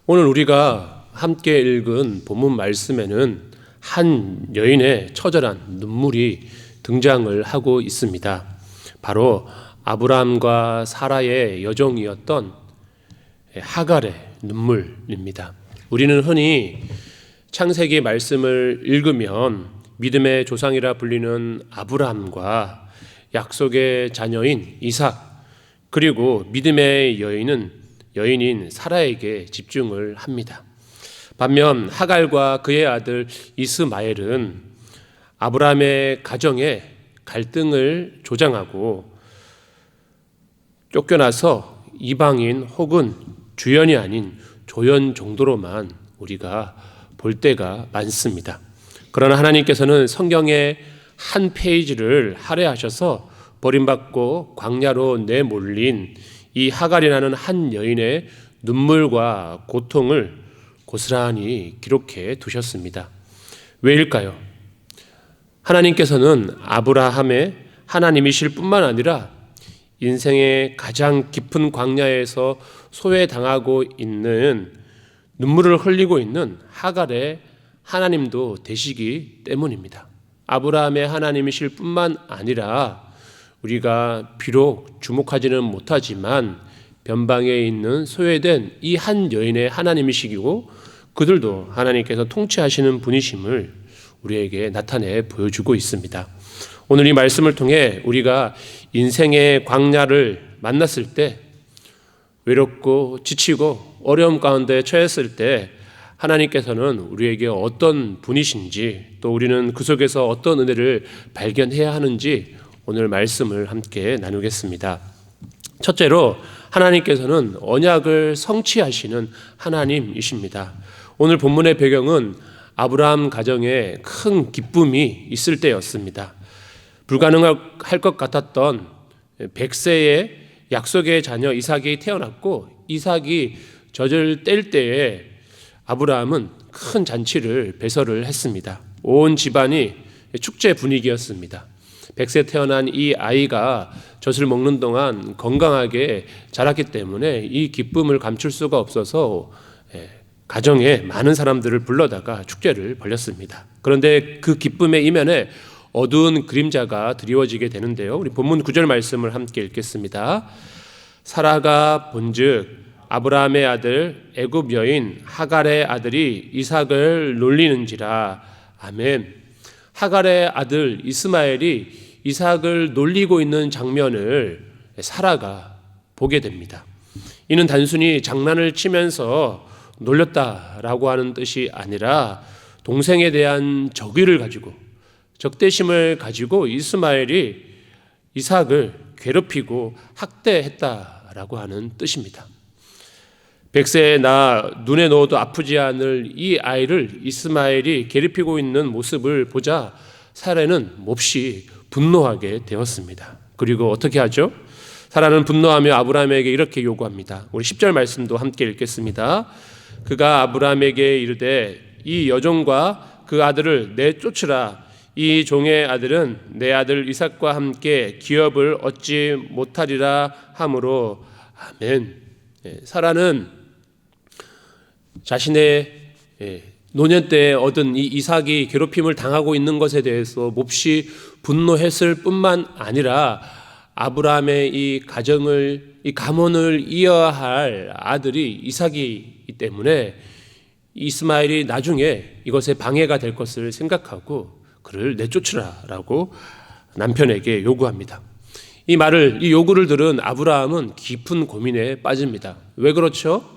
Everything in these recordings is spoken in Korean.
오늘 우리가 함께 읽은 본문 말씀에는 한 여인의 처절한 눈물이 등장을 하고 있습니다. 바로 아브라함과 사라의 여종이었던 하갈의 눈물입니다. 우리는 흔히 창세기 말씀을 읽으면 믿음의 조상이라 불리는 아브라함과 약속의 자녀인 이삭, 그리고 믿음의 여인인 사라에게 집중을 합니다. 반면 하갈과 그의 아들 이스마엘은 아브라함의 가정에 갈등을 조장하고 쫓겨나서 이방인 혹은 주연이 아닌 조연 정도로만 우리가 볼 때가 많습니다. 그러나 하나님께서는 성경의 한 페이지를 할애하셔서 버림받고 광야로 내몰린 이 하갈이라는 한 여인의 눈물과 고통을 고스란히 기록해 두셨습니다. 왜일까요? 하나님께서는 아브라함의 하나님이실 뿐만 아니라 인생의 가장 깊은 광야에서 소외당하고 있는 눈물을 흘리고 있는 하갈의 하나님도 되시기 때문입니다. 아브라함의 하나님이실 뿐만 아니라 우리가 비록 주목하지는 못하지만 변방에 있는 소외된 이 한 여인의 하나님이시고 그들도 하나님께서 통치하시는 분이심을 우리에게 나타내 보여주고 있습니다. 오늘 이 말씀을 통해 우리가 인생의 광야를 만났을 때 외롭고 지치고 어려움 가운데 처했을 때 하나님께서는 우리에게 어떤 분이신지 또 우리는 그 속에서 어떤 은혜를 발견해야 하는지 오늘 말씀을 함께 나누겠습니다. 첫째로 하나님께서는 언약을 성취하시는 하나님이십니다. 오늘 본문의 배경은 아브라함 가정에 큰 기쁨이 있을 때였습니다. 불가능할 것 같았던 100세의 약속의 자녀 이삭이 태어났고 이삭이 젖을 뗄 때에 아브라함은 큰 잔치를 배설을 했습니다. 온 집안이 축제 분위기였습니다. 100세 태어난 이 아이가 젖을 먹는 동안 건강하게 자랐기 때문에 이 기쁨을 감출 수가 없어서 가정에 많은 사람들을 불러다가 축제를 벌였습니다. 그런데 그 기쁨의 이면에 어두운 그림자가 드리워지게 되는데요. 우리 본문 9절 말씀을 함께 읽겠습니다. 사라가 본즉 아브라함의 아들 애굽 여인 하갈의 아들이 이삭을 놀리는지라. 아멘. 하갈의 아들 이스마엘이 이삭을 놀리고 있는 장면을 사라가 보게 됩니다. 이는 단순히 장난을 치면서 놀렸다라고 하는 뜻이 아니라 동생에 대한 적의를 가지고 적대심을 가지고 이스마엘이 이삭을 괴롭히고 학대했다라고 하는 뜻입니다. 100세에 나 눈에 넣어도 아프지 않을 이 아이를 이스마엘이 괴롭히고 있는 모습을 보자 사라는 몹시 분노하게 되었습니다. 그리고 어떻게 하죠? 사라는 분노하며 아브라함에게 이렇게 요구합니다. 우리 10절 말씀도 함께 읽겠습니다. 그가 아브라함에게 이르되 이 여종과 그 아들을 내쫓으라. 이 종의 아들은 내 아들 이삭과 함께 기업을 얻지 못하리라 하므로. 아멘. 사라는 자신의 노년 때 얻은 이 이삭이 괴롭힘을 당하고 있는 것에 대해서 몹시 분노했을 뿐만 아니라 아브라함의 이 가문을 이어야 할 아들이 이삭이기 때문에 이스마엘이 나중에 이것에 방해가 될 것을 생각하고 그를 내쫓으라라고 남편에게 요구합니다. 이 요구를 들은 아브라함은 깊은 고민에 빠집니다. 왜 그렇죠?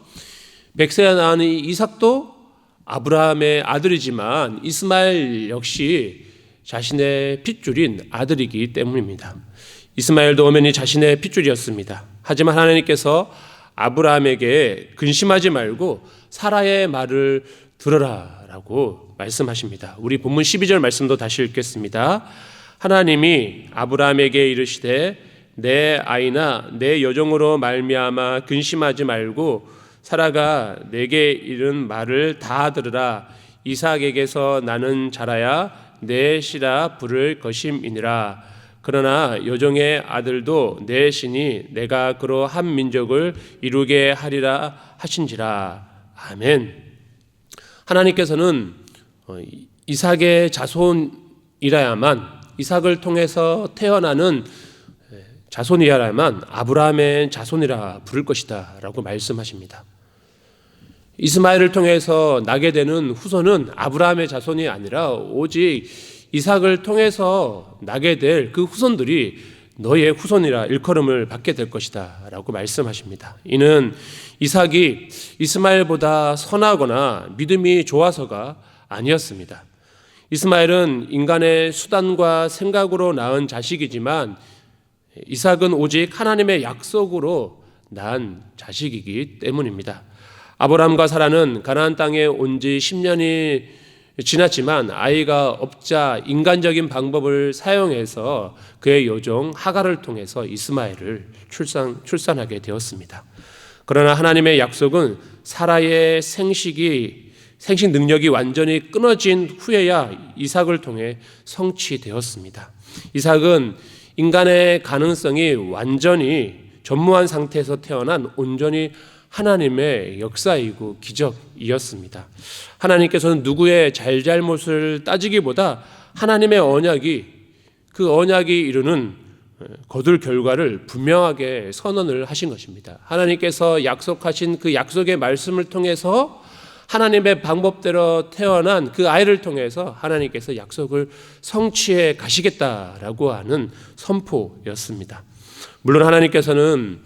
100세에 낳은 이삭도 아브라함의 아들이지만 이스마엘 역시 자신의 핏줄인 아들이기 때문입니다. 이스마엘도 엄연히 자신의 핏줄이었습니다. 하지만 하나님께서 아브라함에게 근심하지 말고 사라의 말을 들어라라고 말씀하십니다. 우리 본문 12절 말씀도 다시 읽겠습니다. 하나님이 아브라함에게 이르시되 내 아이나 내 여종으로 말미암아 근심하지 말고 사라가 내게 이른 말을 다 들으라. 이삭에게서 나는 자라야 내 씨라 부를 것임이니라. 그러나 여종의 아들도 내 신이 내가 그로 한 민족을 이루게 하리라 하신지라. 아멘. 하나님께서는 이삭의 자손이라야만, 이삭을 통해서 태어나는 자손이라야만 아브라함의 자손이라 부를 것이다 라고 말씀하십니다. 이스마엘을 통해서 나게 되는 후손은 아브라함의 자손이 아니라 오직 이삭을 통해서 나게 될 그 후손들이 너의 후손이라 일컬음을 받게 될 것이다 라고 말씀하십니다. 이는 이삭이 이스마엘보다 선하거나 믿음이 좋아서가 아니었습니다. 이스마엘은 인간의 수단과 생각으로 낳은 자식이지만 이삭은 오직 하나님의 약속으로 낳은 자식이기 때문입니다. 아브라함과 사라는 가나안 땅에 온 지 10년이 지났지만 아이가 없자 인간적인 방법을 사용해서 그의 요종 하갈을 통해서 이스마엘을 출산하게 되었습니다. 그러나 하나님의 약속은 사라의 생식 능력이 완전히 끊어진 후에야 이삭을 통해 성취되었습니다. 이삭은 인간의 가능성이 완전히 전무한 상태에서 태어난 온전히 하나님의 역사이고 기적이었습니다. 하나님께서는 누구의 잘잘못을 따지기보다 하나님의 언약이, 그 언약이 이루는 거둘 결과를 분명하게 선언을 하신 것입니다. 하나님께서 약속하신 그 약속의 말씀을 통해서 하나님의 방법대로 태어난 그 아이를 통해서 하나님께서 약속을 성취해 가시겠다라고 하는 선포였습니다. 물론 하나님께서는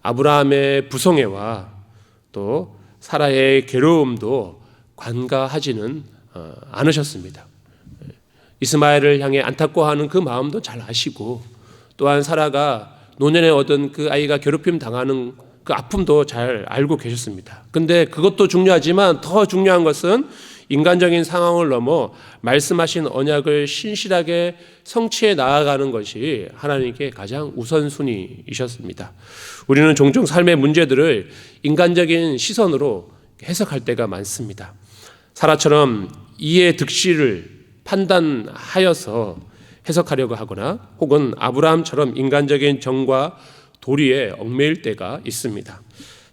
아브라함의 부성애와 또 사라의 괴로움도 관가하지는 않으셨습니다. 이스마엘을 향해 안타까워하는 그 마음도 잘 아시고, 또한 사라가 노년에 얻은 그 아이가 괴롭힘 당하는 그 아픔도 잘 알고 계셨습니다. 근데 그것도 중요하지만 더 중요한 것은 인간적인 상황을 넘어 말씀하신 언약을 신실하게 성취해 나아가는 것이 하나님께 가장 우선순위이셨습니다. 우리는 종종 삶의 문제들을 인간적인 시선으로 해석할 때가 많습니다. 사라처럼 이의 득실을 판단하여서 해석하려고 하거나 혹은 아브라함처럼 인간적인 정과 도리에 얽매일 때가 있습니다.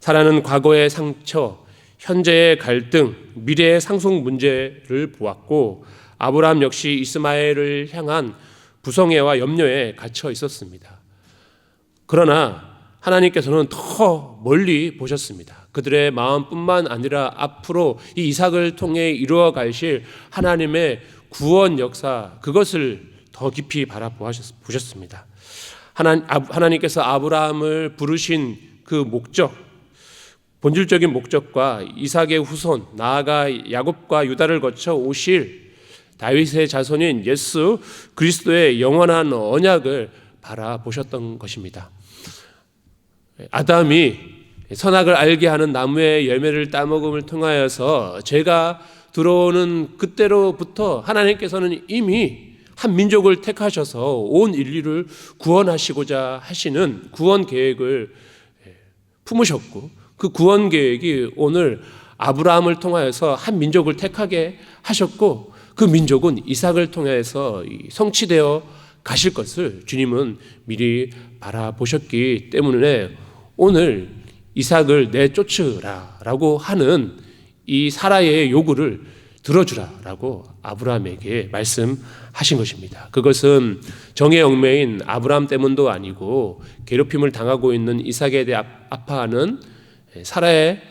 사라는 과거의 상처, 현재의 갈등, 미래의 상속 문제를 보았고, 아브라함 역시 이스마엘을 향한 부성애와 염려에 갇혀 있었습니다. 그러나 하나님께서는 더 멀리 보셨습니다. 그들의 마음뿐만 아니라 앞으로 이 이삭을 통해 이루어 가실 하나님의 구원 역사, 그것을 더 깊이 바라보셨습니다. 하나님께서 아브라함을 부르신 그 목적, 본질적인 목적과 이삭의 후손, 나아가 야곱과 유다를 거쳐 오실 다윗의 자손인 예수 그리스도의 영원한 언약을 바라보셨던 것입니다. 아담이 선악을 알게 하는 나무의 열매를 따먹음을 통하여서 죄가 들어오는 그때로부터 하나님께서는 이미 한 민족을 택하셔서 온 인류를 구원하시고자 하시는 구원 계획을 품으셨고, 그 구원 계획이 오늘 아브라함을 통하여서 한 민족을 택하게 하셨고, 그 민족은 이삭을 통해서 성취되어 가실 것을 주님은 미리 바라보셨기 때문에 오늘 이삭을 내쫓으라라고 하는 이 사라의 요구를 들어주라라고 아브라함에게 말씀하신 것입니다. 그것은 정의 얽매인 아브라함 때문도 아니고 괴롭힘을 당하고 있는 이삭에 대해 아파하는 사라의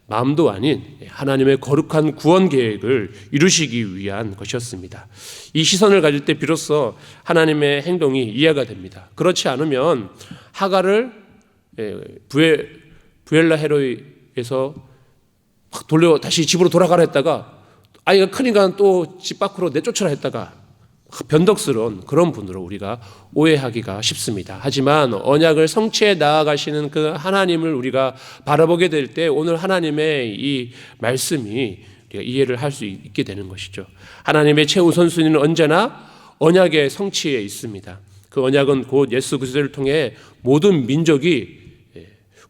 마음도 아닌 하나님의 거룩한 구원 계획을 이루시기 위한 것이었습니다. 이 시선을 가질 때 비로소 하나님의 행동이 이해가 됩니다. 그렇지 않으면 하갈을 부엘라 헤로이에서 돌려 다시 집으로 돌아가라 했다가 아이가 크니까 또 집 밖으로 내쫓으라 했다가 변덕스러운 그런 분으로 우리가 오해하기가 쉽습니다. 하지만 언약을 성취해 나아가시는 그 하나님을 우리가 바라보게 될 때 오늘 하나님의 이 말씀이 우리가 이해를 할 수 있게 되는 것이죠. 하나님의 최우선순위는 언제나 언약의 성취에 있습니다. 그 언약은 곧 예수 그리스도를 통해 모든 민족이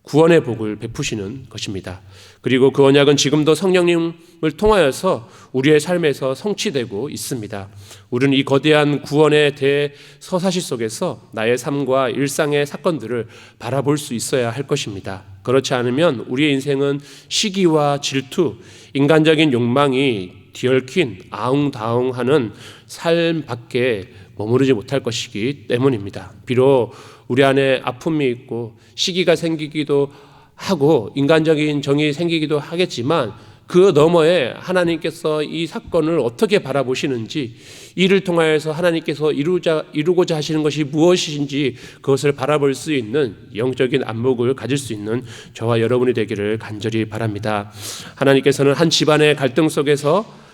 구원의 복을 베푸시는 것입니다. 그리고 그 언약은 지금도 성령님을 통하여서 우리의 삶에서 성취되고 있습니다. 우리는 이 거대한 구원의 대서사시 속에서 나의 삶과 일상의 사건들을 바라볼 수 있어야 할 것입니다. 그렇지 않으면 우리의 인생은 시기와 질투, 인간적인 욕망이 뒤얽힌 아웅다웅하는 삶밖에 머무르지 못할 것이기 때문입니다. 비록 우리 안에 아픔이 있고 시기가 생기기도 하고 인간적인 정이 생기기도 하겠지만 그 너머에 하나님께서 이 사건을 어떻게 바라보시는지, 이를 통하여서 하나님께서 이루고자 하시는 것이 무엇인지 그것을 바라볼 수 있는 영적인 안목을 가질 수 있는 저와 여러분이 되기를 간절히 바랍니다. 하나님께서는 한 집안의 갈등 속에서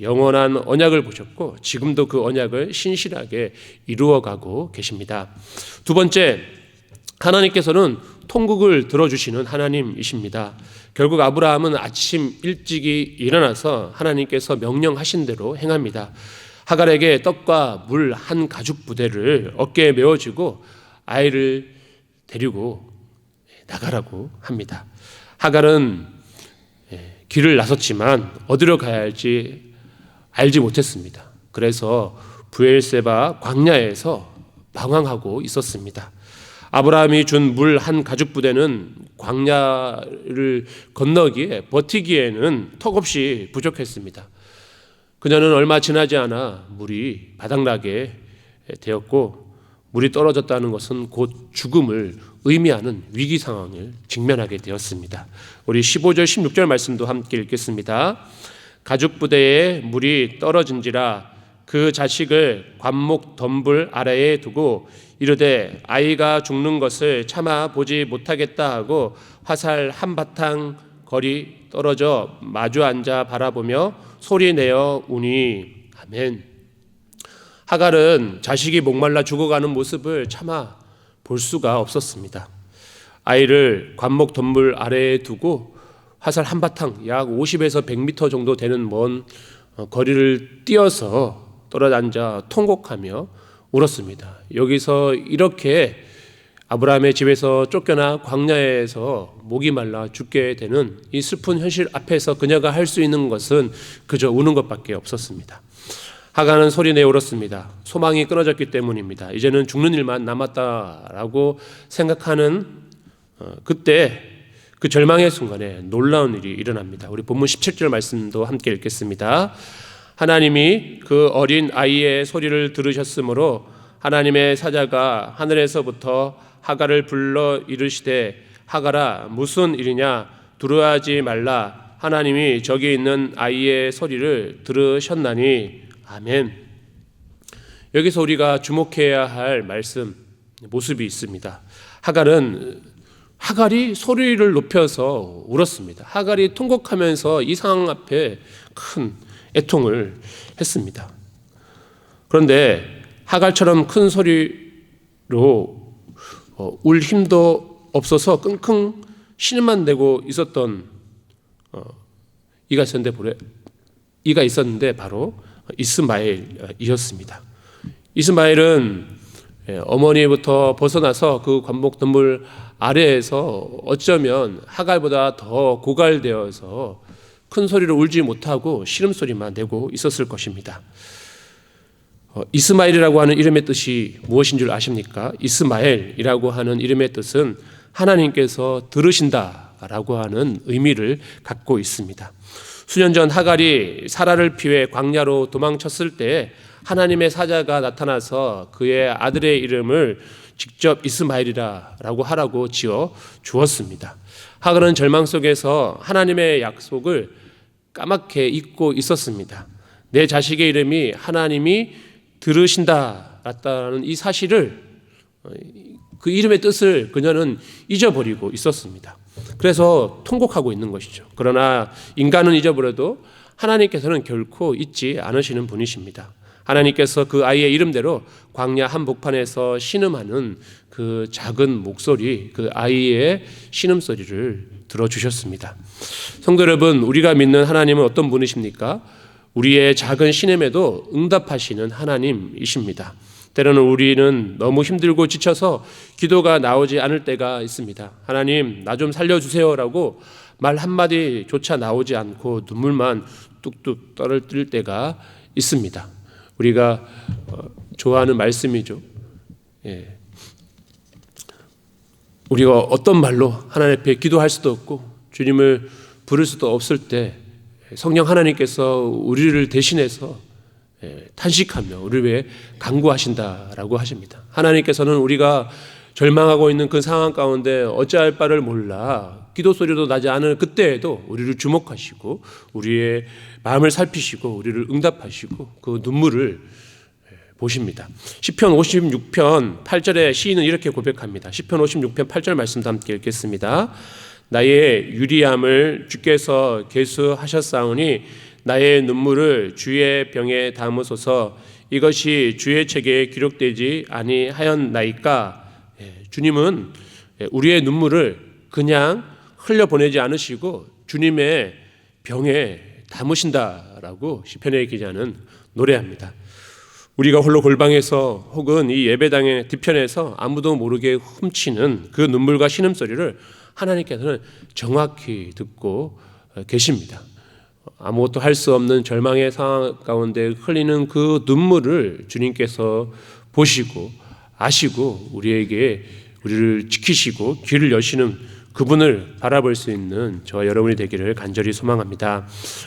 영원한 언약을 보셨고 지금도 그 언약을 신실하게 이루어가고 계십니다. 두 번째, 하나님께서는 통곡을 들어주시는 하나님이십니다. 결국 아브라함은 아침 일찍이 일어나서 하나님께서 명령하신 대로 행합니다. 하갈에게 떡과 물 한 가죽 부대를 어깨에 메워주고 아이를 데리고 나가라고 합니다. 하갈은 길을 나섰지만 어디로 가야 할지 알지 못했습니다. 그래서 브엘세바 광야에서 방황하고 있었습니다. 아브라함이 준 물 한 가죽 부대는 광야를 건너기에 버티기에는 턱없이 부족했습니다. 그녀는 얼마 지나지 않아 물이 바닥나게 되었고, 물이 떨어졌다는 것은 곧 죽음을 의미하는 위기 상황을 직면하게 되었습니다. 우리 15절 16절 말씀도 함께 읽겠습니다. 가죽 부대에 물이 떨어진지라 그 자식을 관목 덤불 아래에 두고 이르되 아이가 죽는 것을 참아 보지 못하겠다 하고 화살 한바탕 거리 떨어져 마주 앉아 바라보며 소리내어 우니. 아멘. 하갈은 자식이 목말라 죽어가는 모습을 참아 볼 수가 없었습니다. 아이를 관목 덤불 아래에 두고 화살 한바탕 약 50에서 100m 정도 되는 먼 거리를 뛰어서 떨어져 앉아 통곡하며 울었습니다. 여기서 이렇게 아브라함의 집에서 쫓겨나 광야에서 목이 말라 죽게 되는 이 슬픈 현실 앞에서 그녀가 할 수 있는 것은 그저 우는 것밖에 없었습니다. 하갈은 소리내어 울었습니다. 소망이 끊어졌기 때문입니다. 이제는 죽는 일만 남았다라고 생각하는 그때 그 절망의 순간에 놀라운 일이 일어납니다. 우리 본문 17절 말씀도 함께 읽겠습니다. 하나님이 그 어린 아이의 소리를 들으셨으므로 하나님의 사자가 하늘에서부터 하갈을 불러 이르시되 하갈아 무슨 일이냐 두려워하지 말라 하나님이 저기 있는 아이의 소리를 들으셨나니. 아멘. 여기서 우리가 주목해야 할 말씀 모습이 있습니다. 하갈이 소리를 높여서 울었습니다. 하갈이 통곡하면서 이 상황 앞에 큰 애통을 했습니다. 그런데 하갈처럼 큰 소리로 울 힘도 없어서 끙끙 신음만 내고 있었던 이가 있었는데 바로 이스마엘이었습니다. 이스마엘은 어머니부터 벗어나서 그 관목 덤불 아래에서 어쩌면 하갈보다 더 고갈되어서 큰 소리로 울지 못하고 신음소리만 내고 있었을 것입니다. 이스마엘이라고 하는 이름의 뜻이 무엇인 줄 아십니까? 이스마엘이라고 하는 이름의 뜻은 하나님께서 들으신다라고 하는 의미를 갖고 있습니다. 수년 전 하갈이 사라를 피해 광야로 도망쳤을 때 하나님의 사자가 나타나서 그의 아들의 이름을 직접 이스마엘이라고 하라고 지어 주었습니다. 하갈은 절망 속에서 하나님의 약속을 까맣게 잊고 있었습니다. 내 자식의 이름이 하나님이 들으신다라는 이 사실을, 그 이름의 뜻을 그녀는 잊어버리고 있었습니다. 그래서 통곡하고 있는 것이죠. 그러나 인간은 잊어버려도 하나님께서는 결코 잊지 않으시는 분이십니다. 하나님께서 그 아이의 이름대로 광야 한복판에서 신음하는 그 작은 목소리, 그 아이의 신음소리를 들어주셨습니다. 성도 여러분, 우리가 믿는 하나님은 어떤 분이십니까? 우리의 작은 신음에도 응답하시는 하나님이십니다. 때로는 우리는 너무 힘들고 지쳐서 기도가 나오지 않을 때가 있습니다. 하나님, 나 좀 살려주세요라고 말 한마디조차 나오지 않고 눈물만 뚝뚝 떨어질 때가 있습니다. 우리가 좋아하는 말씀이죠. 우리가 어떤 말로 하나님 앞에 기도할 수도 없고 주님을 부를 수도 없을 때 성령 하나님께서 우리를 대신해서 탄식하며 우리를 위해 간구하신다라고 하십니다. 하나님께서는 우리가 절망하고 있는 그 상황 가운데 어찌할 바를 몰라 기도 소리도 나지 않은 그때에도 우리를 주목하시고 우리의 마음을 살피시고 우리를 응답하시고 그 눈물을 보십니다. 시편 56편 8절에 시인은 이렇게 고백합니다. 시편 56편 8절 말씀도 함께 읽겠습니다. 나의 유리함을 주께서 계수하셨사오니 나의 눈물을 주의 병에 담으소서. 이것이 주의 책에 기록되지 아니하였나이까. 주님은 우리의 눈물을 그냥 흘려보내지 않으시고 주님의 병에 담으신다라고 시편의 기자는 노래합니다. 우리가 홀로 골방에서 혹은 이 예배당의 뒤편에서 아무도 모르게 훔치는 그 눈물과 신음소리를 하나님께서는 정확히 듣고 계십니다. 아무것도 할 수 없는 절망의 상황 가운데 흘리는 그 눈물을 주님께서 보시고 아시고 우리를 지키시고 귀를 여시는 그분을 바라볼 수 있는 저와 여러분이 되기를 간절히 소망합니다.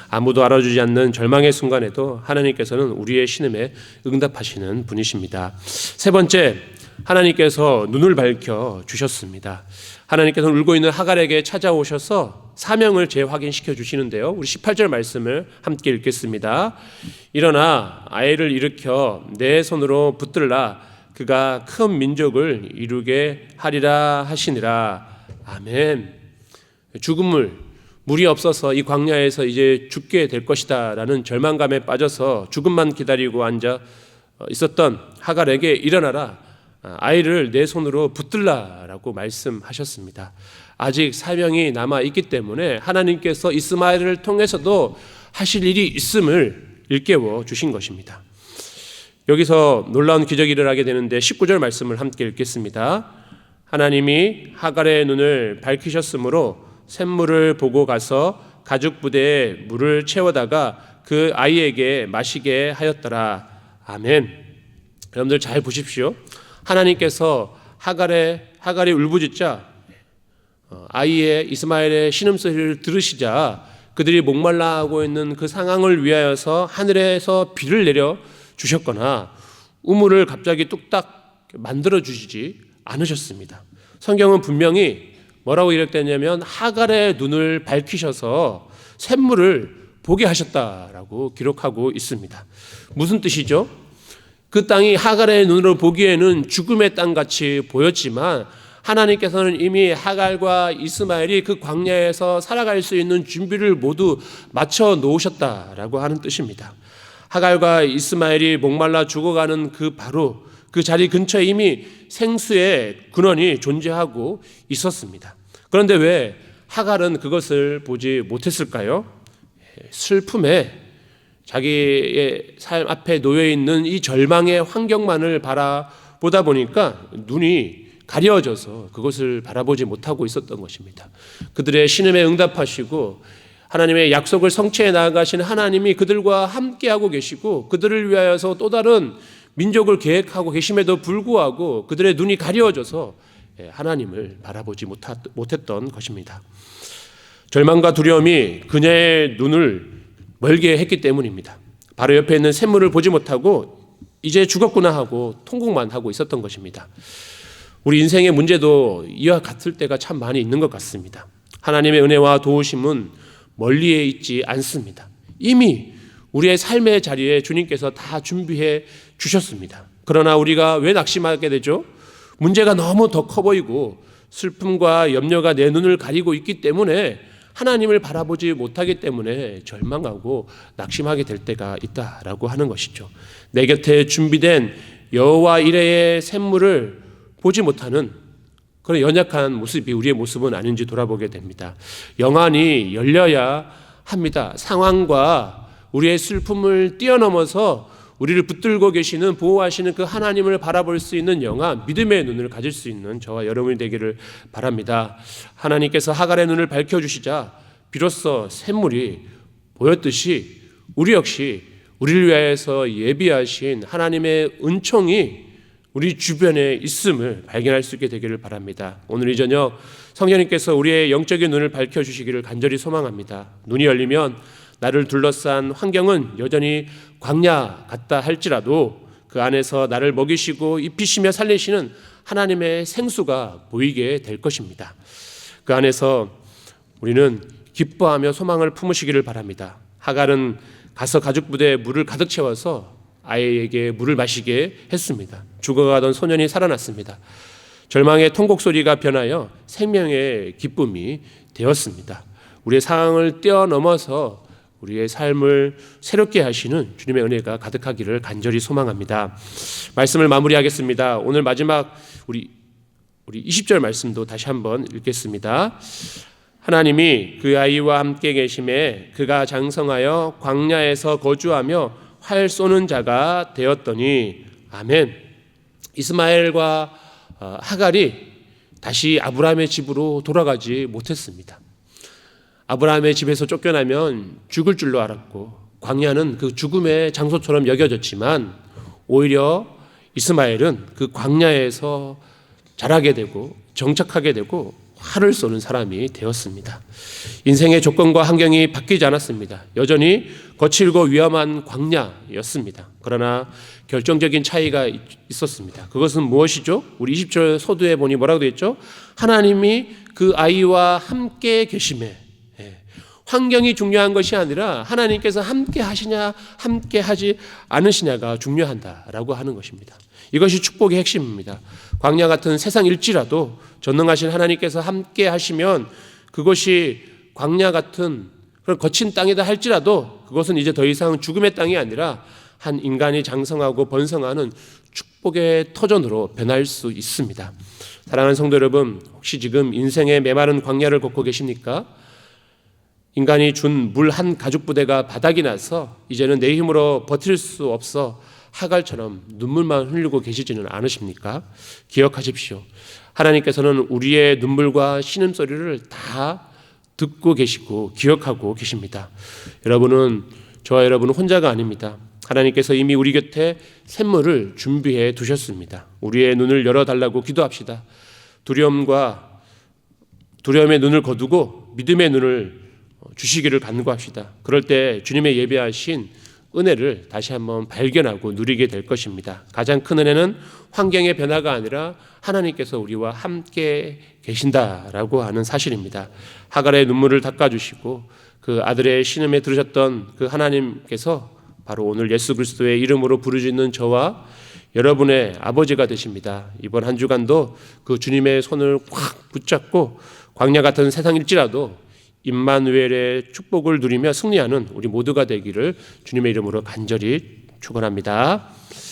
아무도 알아주지 않는 절망의 순간에도 하나님께서는 우리의 신음에 응답하시는 분이십니다. 세 번째, 하나님께서 눈을 밝혀 주셨습니다. 하나님께서는 울고 있는 하갈에게 찾아오셔서 사명을 재확인시켜 주시는데요. 우리 18절 말씀을 함께 읽겠습니다. 일어나 아이를 일으켜 내 손으로 붙들라. 그가 큰 민족을 이루게 하리라 하시니라. 아멘. 물이 없어서 이 광야에서 이제 죽게 될 것이다 라는 절망감에 빠져서 죽음만 기다리고 앉아 있었던 하갈에게 일어나라, 아이를 내 손으로 붙들라 라고 말씀하셨습니다. 아직 사명이 남아있기 때문에 하나님께서 이스마엘을 통해서도 하실 일이 있음을 일깨워 주신 것입니다. 여기서 놀라운 기적이 일어나게 되는데 19절 말씀을 함께 읽겠습니다. 하나님이 하갈의 눈을 밝히셨으므로 샘물을 보고 가서 가죽 부대에 물을 채워다가 그 아이에게 마시게 하였더라. 아멘. 여러분들 잘 보십시오. 하나님께서 하갈이 울부짖자 아이의 이스마엘의 신음소리를 들으시자 그들이 목말라하고 있는 그 상황을 위하여서 하늘에서 비를 내려 주셨거나 우물을 갑자기 뚝딱 만들어 주시지 않으셨습니다. 성경은 분명히 뭐라고 기록되냐면 하갈의 눈을 밝히셔서 샘물을 보게 하셨다라고 기록하고 있습니다. 무슨 뜻이죠? 그 땅이 하갈의 눈으로 보기에는 죽음의 땅같이 보였지만 하나님께서는 이미 하갈과 이스마엘이 그 광야에서 살아갈 수 있는 준비를 모두 마쳐 놓으셨다라고 하는 뜻입니다. 하갈과 이스마엘이 목말라 죽어가는 바로 그 자리 근처에 이미 생수의 근원이 존재하고 있었습니다. 그런데 왜 하갈은 그것을 보지 못했을까요? 슬픔에 자기의 삶 앞에 놓여있는 이 절망의 환경만을 바라보다 보니까 눈이 가려져서 그것을 바라보지 못하고 있었던 것입니다. 그들의 신음에 응답하시고 하나님의 약속을 성취해 나아가신 하나님이 그들과 함께하고 계시고 그들을 위하여서 또 다른 민족을 계획하고 계심에도 불구하고 그들의 눈이 가려져서 하나님을 바라보지 못했던 것입니다. 절망과 두려움이 그녀의 눈을 멀게 했기 때문입니다. 바로 옆에 있는 샘물을 보지 못하고 이제 죽었구나 하고 통곡만 하고 있었던 것입니다. 우리 인생의 문제도 이와 같을 때가 참 많이 있는 것 같습니다. 하나님의 은혜와 도우심은 멀리에 있지 않습니다. 이미 우리의 삶의 자리에 주님께서 다 준비해 주셨습니다. 그러나 우리가 왜 낙심하게 되죠? 문제가 너무 더 커 보이고 슬픔과 염려가 내 눈을 가리고 있기 때문에 하나님을 바라보지 못하기 때문에 절망하고 낙심하게 될 때가 있다라고 하는 것이죠. 내 곁에 준비된 여호와 이레의 샘물을 보지 못하는 그런 연약한 모습이 우리의 모습은 아닌지 돌아보게 됩니다. 영안이 열려야 합니다. 상황과 우리의 슬픔을 뛰어넘어서 우리를 붙들고 계시는 보호하시는 그 하나님을 바라볼 수 있는 영화, 믿음의 눈을 가질 수 있는 저와 여러분이 되기를 바랍니다. 하나님께서 하갈의 눈을 밝혀주시자 비로소 샘물이 보였듯이 우리 역시 우리를 위하여서 예비하신 하나님의 은총이 우리 주변에 있음을 발견할 수 있게 되기를 바랍니다. 오늘 이 저녁 성령님께서 우리의 영적인 눈을 밝혀주시기를 간절히 소망합니다. 눈이 열리면 나를 둘러싼 환경은 여전히 광야 같다 할지라도 그 안에서 나를 먹이시고 입히시며 살리시는 하나님의 생수가 보이게 될 것입니다. 그 안에서 우리는 기뻐하며 소망을 품으시기를 바랍니다. 하갈은 가서 가죽 부대에 물을 가득 채워서 아이에게 물을 마시게 했습니다. 죽어가던 소년이 살아났습니다. 절망의 통곡 소리가 변하여 생명의 기쁨이 되었습니다. 우리의 상황을 뛰어넘어서 우리의 삶을 새롭게 하시는 주님의 은혜가 가득하기를 간절히 소망합니다. 말씀을 마무리하겠습니다. 오늘 마지막 우리 20절 말씀도 다시 한번 읽겠습니다. 하나님이 그 아이와 함께 계심에 그가 장성하여 광야에서 거주하며 활 쏘는 자가 되었더니 아멘. 이스마엘과 하갈이 다시 아브라함의 집으로 돌아가지 못했습니다. 아브라함의 집에서 쫓겨나면 죽을 줄로 알았고 광야는 그 죽음의 장소처럼 여겨졌지만 오히려 이스마엘은 그 광야에서 자라게 되고 정착하게 되고 활을 쏘는 사람이 되었습니다. 인생의 조건과 환경이 바뀌지 않았습니다. 여전히 거칠고 위험한 광야였습니다. 그러나 결정적인 차이가 있었습니다. 그것은 무엇이죠? 우리 20절 소두에 보니 뭐라고 되어 있죠? 하나님이 그 아이와 함께 계심에, 환경이 중요한 것이 아니라 하나님께서 함께 하시냐 함께 하지 않으시냐가 중요하다라고 하는 것입니다. 이것이 축복의 핵심입니다. 광야 같은 세상일지라도 전능하신 하나님께서 함께 하시면 그것이 광야 같은 그런 거친 땅이다 할지라도 그것은 이제 더 이상 죽음의 땅이 아니라 한 인간이 장성하고 번성하는 축복의 터전으로 변할 수 있습니다. 사랑하는 성도 여러분, 혹시 지금 인생의 메마른 광야를 걷고 계십니까? 인간이 준 물 한 가죽 부대가 바닥이 나서 이제는 내 힘으로 버틸 수 없어 하갈처럼 눈물만 흘리고 계시지는 않으십니까? 기억하십시오. 하나님께서는 우리의 눈물과 신음소리를 다 듣고 계시고 기억하고 계십니다. 여러분은, 저와 여러분은 혼자가 아닙니다. 하나님께서 이미 우리 곁에 샘물을 준비해 두셨습니다. 우리의 눈을 열어달라고 기도합시다. 두려움의 눈을 거두고 믿음의 눈을 주시기를 간구합시다. 그럴 때 주님의 예비하신 은혜를 다시 한번 발견하고 누리게 될 것입니다. 가장 큰 은혜는 환경의 변화가 아니라 하나님께서 우리와 함께 계신다라고 하는 사실입니다. 하갈의 눈물을 닦아주시고 그 아들의 신음에 들으셨던 그 하나님께서 바로 오늘 예수 그리스도의 이름으로 부르짖는 저와 여러분의 아버지가 되십니다. 이번 한 주간도 그 주님의 손을 꽉 붙잡고 광야 같은 세상일지라도 임마누엘의 축복을 누리며 승리하는 우리 모두가 되기를 주님의 이름으로 간절히 축원합니다.